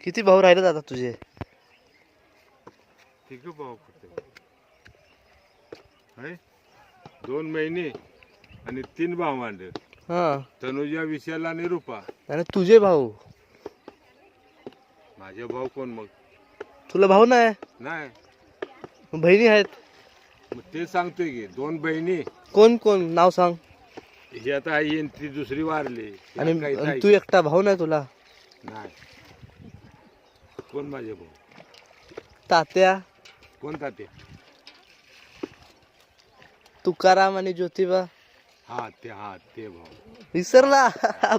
किती भाऊ राहिले आता तुझे? ठीक भाऊ आहे 2 महिने आणि 3 भावंड. हा तनुजा, विशाल आणि रूपा. आणि तुझे भाऊ? माझे भाऊ कोण मग? तुला भाऊ नाही? नाही. मग बहिणी आहेत? मग ते सांगतोय की 2 बहिणी. कोण कोण नाव सांग. ही आता आई आणि ती दुसरी वारली. आणि तू एकटा भाऊ नाही तुला? नाही. कोण माझे भाऊ? तात्या. कोण तात्या? तुकाराम आणि ज्योतिबा. हा ते भाऊ. विसरला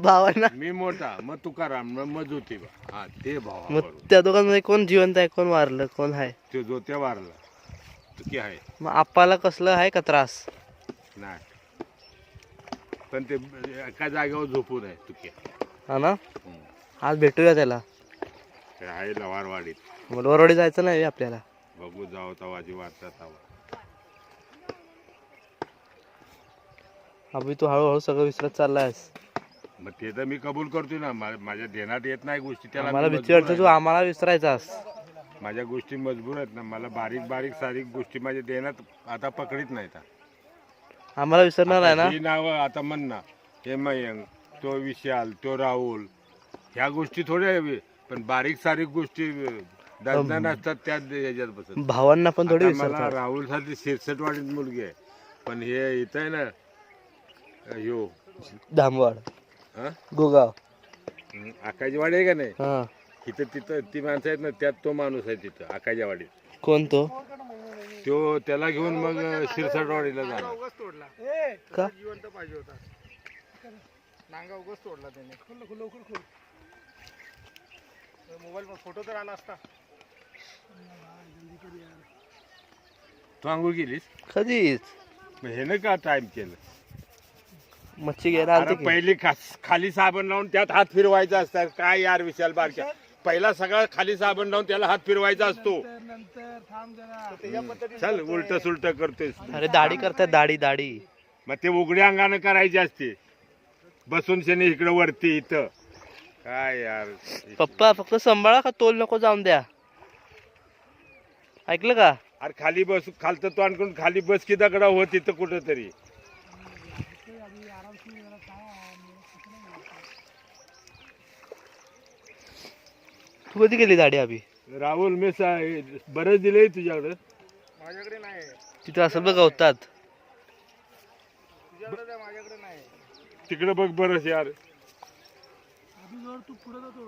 भावांना? मी मोठा, मग तुकाराम, मग ज्योतिबा. हा ते भाऊ. मग त्या दोघांमध्ये कोण जिवंत आहे, कोण वारलं, कोण आहे? तो ज्योत्या वारला. तुकी आहे. मग आप्पाला कसलं आहे का त्रास? नाही, पण ते एका जागेवर झोपून आहे तुकी. हा ना. आज भेटूया त्याला. ते आहे लवारवाडीत. वरवडी जायचं नाही आपल्याला? बघू, जाऊ तवाजी वाटतात. अभि तू हळूहळू सगळं विसरत चाललायस. मग ते तर मी कबूल करतोय ना. माझ्या ध्यानात येत नाही गोष्टी. त्याला मला भीती वाटते तू आम्हाला विसरायचास. माझ्या गोष्टी मजबूर आहेत ना. मला बारीक बारीक सारीक गोष्टी माझ्या ध्यानात आता पकडीत नाहीत. आम्हाला विसरणार आहे ना? ही नाव आता म्हण ना. हे मयंक, तो विशाल, तो राहुल, ह्या गोष्टी थोड्या. पण बारीक सारीक गोष्टी दर्जन असतात त्या ह्याच्यात बसत. भावांना पण थोडी मला विसरतात. राहुल साठी 66वाडीत मुलगी आहे. पण हे इथं आहे ना, यो धामवाड, हा गोगाव, आकाजीवाडी आहे का नाही, हा इथं तिथं ती माणसं आहेत ना, त्यात तो माणूस आहे तिथं आकाजीवाडीत. कोण तो? तो त्याला घेऊन मग शिरसाटवाडीला जाणार. का? जिवंत पाहिजे होता. नांगा उगाच तोडला त्याने. लवकर मोबाईल मध्ये फोटो तर आला असता. तू आंघोळ केलीस? कधीच. मग हे ना का टाइम केलं? मच्छी घ्यायला अरे आलते की? पहिली खाली साबण लावून त्यात हात फिरवायचा असतात. काय यार विशाल बारक्या, पहिला सगळा खाली साबण लावून त्याला हात फिरवायचा असतो. नंतर थांब जरा. चल उलट सुलट करतोयस. अरे दाढी करतात, दाढी. मग ते उघड्या अंगानं करायचे असते. बसून शनी इकडं वरती इथं. काय यार पप्पा फक्त सांभाळा, का तोल नको जाऊन द्या. ऐकलं का? अरे खाली बस, खालतं तो आणून खाली बस की दगडा हो तिथं कुठं तरी. तू कधी केली दाढी अभि? राहुल मी बरंच दिलंय तुझ्याकडं. माझ्याकडे नाही. तिथं असं बघ गवतात. तुझ्याकडे माझ्याकडे नाही. तिकडं बघ बरंच यार. तू पुढे जातो.